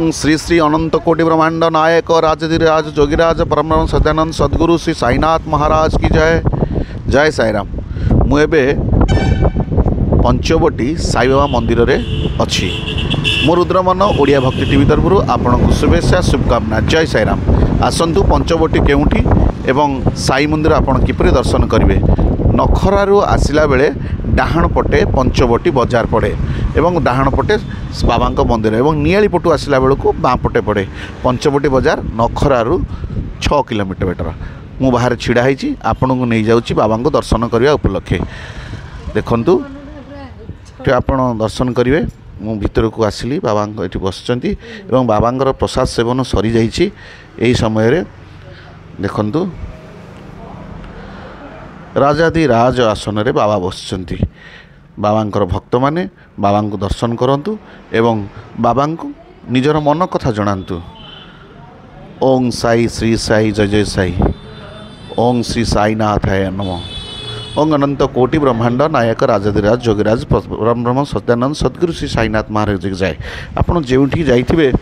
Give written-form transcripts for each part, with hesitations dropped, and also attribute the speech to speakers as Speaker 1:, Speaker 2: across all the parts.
Speaker 1: श्री श्री अनंत कोटि ब्रह्मांड नायक राजधिराज जोगीराज परम सदानंद सद्गुरु श्री साईनाथ महाराज की जय। जय साईराम। मुझे पंचवटी साई बाबा मंदिर रे अच्छी मो रुद्रमन ओडिया भक्ति टीवी तरफ आपन को शुभेच्छा शुभकामना। जय साईराम। आसतु पंचवटी केउठी एवं साई मंदिर आपन किपरि दर्शन करेंगे। नखरारू आसला बेले डाहाण पटे पंचवटी बजार पड़े एवं डाहाण पटे बाबा मंदिर एवं नियाली पटू आसला बेलू बाँ पटे पड़े पंचवटी बजार नखरारू 6 किलोमीटर। मु बाहर छिड़ा होती आपण को नहीं जाऊँगी बाबा को दर्शन करने उपलक्षे। देखु आप दर्शन करेंगे। मु भीतर को आसली बाबा ये बसचंती एवं बाबा प्रसाद सेवन सरी जाइए। यही समय देखु राजाधिराज आसन रे बाबा बसचंती। बाबांकर भक्त माने बाबा को दर्शन करंतु एवं बाबा को निजर मन कथा जनातु। ओं साई श्री साई जय जय साई। ओं श्री साईनाथाय नमः। ओं अनंत कोटि ब्रह्मांड नायक राजाधिराज जोगीराज परम ब्रह्म सत्यानंद सद्गुरु श्री साईनाथ महाराज की जय। आपड़ जो जाइए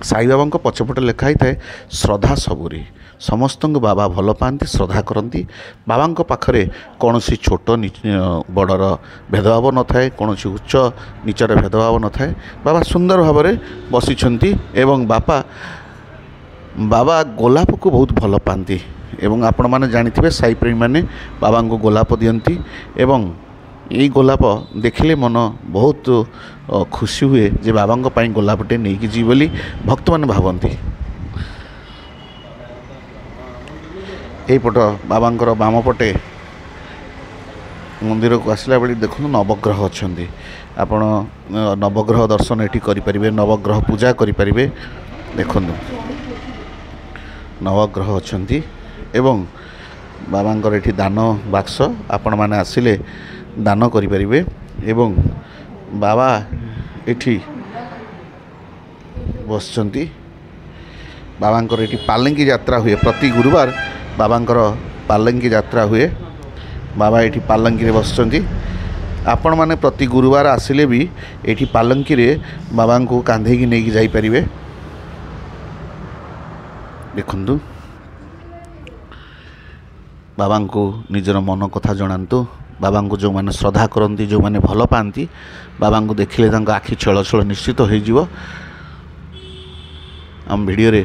Speaker 1: साई बाबा पछपटे लिखाई थाए श्रद्धा सबुरी। समस्त बाबा भल पाती श्रद्धा करती। बाबा पाखरे कौन छोट बड़र भेदभाव न थाए, कौन उच्च नीचर भेदभाव न थाए। बाबा सुंदर भाव में बसी एवं बाबा गोलाप को बहुत भल पाती एवं आपण मैंने जानी साई प्रेमी मैंने बाबा को गोलाप दियंती एवं यही गोलाप देखिले मन बहुत खुशी हुए जे बाबा गोलापटे नहीं कि जी बोली भक्त मैंने भावती। यहीपट बाबांकर बाम पटे मंदिर को आसला बेले देखो नवग्रह अच्छा। आपण नवग्रह दर्शन ये करें, नवग्रह पूजा करें। देखु नवग्रह अच्छा एवं बाबांकर ये दान बाक्स आपण मैंने आसिले दान करें। एवं बाबा ये बसचंती। बाबांकर ये पालंकी यात्रा हुए प्रति गुरुवार। बाबांकर पालंकी यात्रा हुए। बाबा ये पालंकी बसचंती। आपण मैंने प्रति गुरुवार आसिले भी ये पालंकी रे बाबा को कांधे की नहीं जाई परिवे। देखु बाबा को निजर मन कथा जनातु। बाबा को जो मैंने श्रद्धा करती, जो मैंने भल पाती, बाबा को देखिले आखि छल छल निश्चित हो। आम भिडियो रे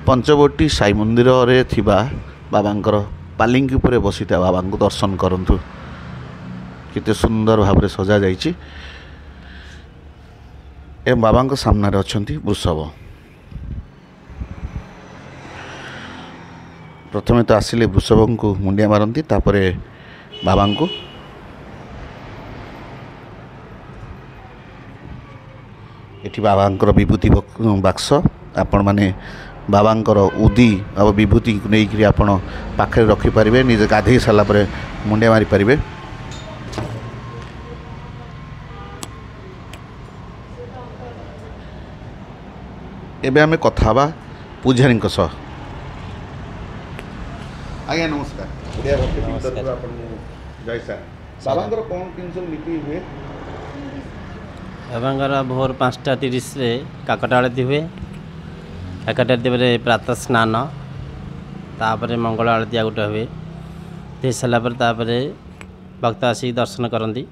Speaker 1: पंचवटी साई मंदिर रे थिबा बाबांकर पालिंकी उपरे बसीता बाबा को दर्शन करंतु। किते सुंदर भाव में सजा जाइछि। ए बाबा को सामने अछंती वृषभ। प्रथमे तो आसिले वृषभ को मुंडिया मारती, तापरे बाबा को एठी बाबांकर विभूति बाक्स आपण माने बाबांकर उदी और विभूति को लेकिन आप पाखे रखिपारे। निजे गाधे सारापर मुंडिया मारी पारे। एबे आमे कथा बा पूजारी सह। आज्ञा नमस्कार। जय सार। बाबांकर कौन किन सब नीति हुए?
Speaker 2: बाबांकर भोर 5:30 काकटा आरती हुए। काकटा आरती पर प्रातः स्नान, तापर मंगल आरती गोटे हुए। दे सारापर भक्त आसिक दर्शन करती।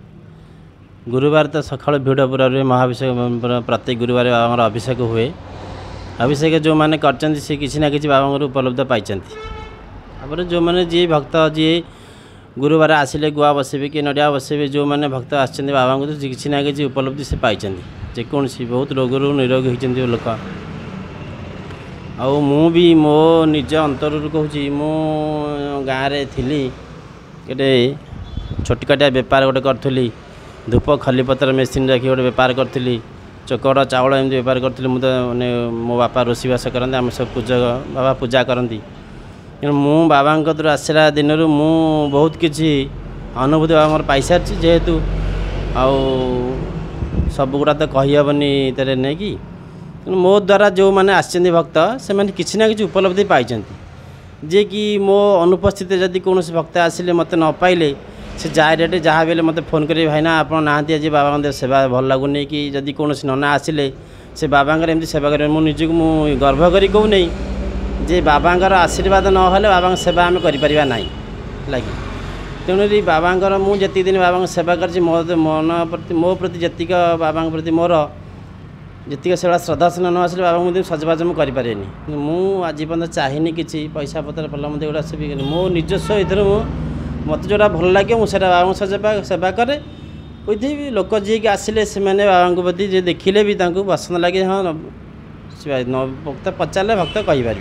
Speaker 2: गुरुवार तो सकाल भिड़ पूरा रुए। महाभिषेक प्रत्येक गुरुवार बाबा अभिषेक हुए। अभिषेक जो मैंने कर किसी ना कि बाबा उपलब्ध पाई। जो मैंने जी भक्त जी गुरुवार आसिले गुआ बसबे कि नड़िया बसबे, जो मैंने भक्त आसछन्ति बाबा को किसी ना कि उपलब्धि से पाई। जेकोसी बहुत रोगरू निरोग होती लोक। आउ मु भी मो निज अंतर कहूँ मु गाँव में थी गोटे छोटकाटिया बेपार गोटे करी। धूप खलीपतर मेसीन रखी गोटे बेपार करी। चकड़ चाउल एमती बेपार करी। मुझे मो बापा रोषेईबास करते। आम सब पूजा बाबा पूजा करती। मु बाबा आसला दिन मु बहुत किसी अनुभूति बाबा पाई सारी। जेहेतु आउ सब गुड़ा तो कहीहबनी तेरे नहीं कि मो द्वारा जो मैंने आसछन्ति भक्त से मैंने किसी ना कि उपलब्धि पाई। जे कि मो अनुपस्थित जदि कौन भक्त आसिले मत न पाइले से डायरेक्ट जहाँ भी मत फोन करें भाईना आप नहांती आज बाबा सेवा भल लगुनि कि जदि कौन नना आसिले से बाबांकर एमती सेवा कर निजक मु गर्व करी कहूनी जे बाबांकर आशीर्वाद न हेले बाबा सेवा आम कर लगे तेणुरी बाबांकर मुझे दिन बाबा सेवा कर मन प्रति मो प्रति जी बाबा प्रति मोर जी से श्रद्धासन न आसे बाबा मुझे सजबाज मुझे करें मुझे पर्यटन चाहिए कि पैसा पतर भल मत गुड़ा सब मो निजस्व ये मत जोड़ा भल लगे मुझे बाबा सेवा करे उठी लोक जी आसिले से बाबा प्रति जे देखिले भी पसंद लगे हाँ भक्त पचारे भक्त कहीपर।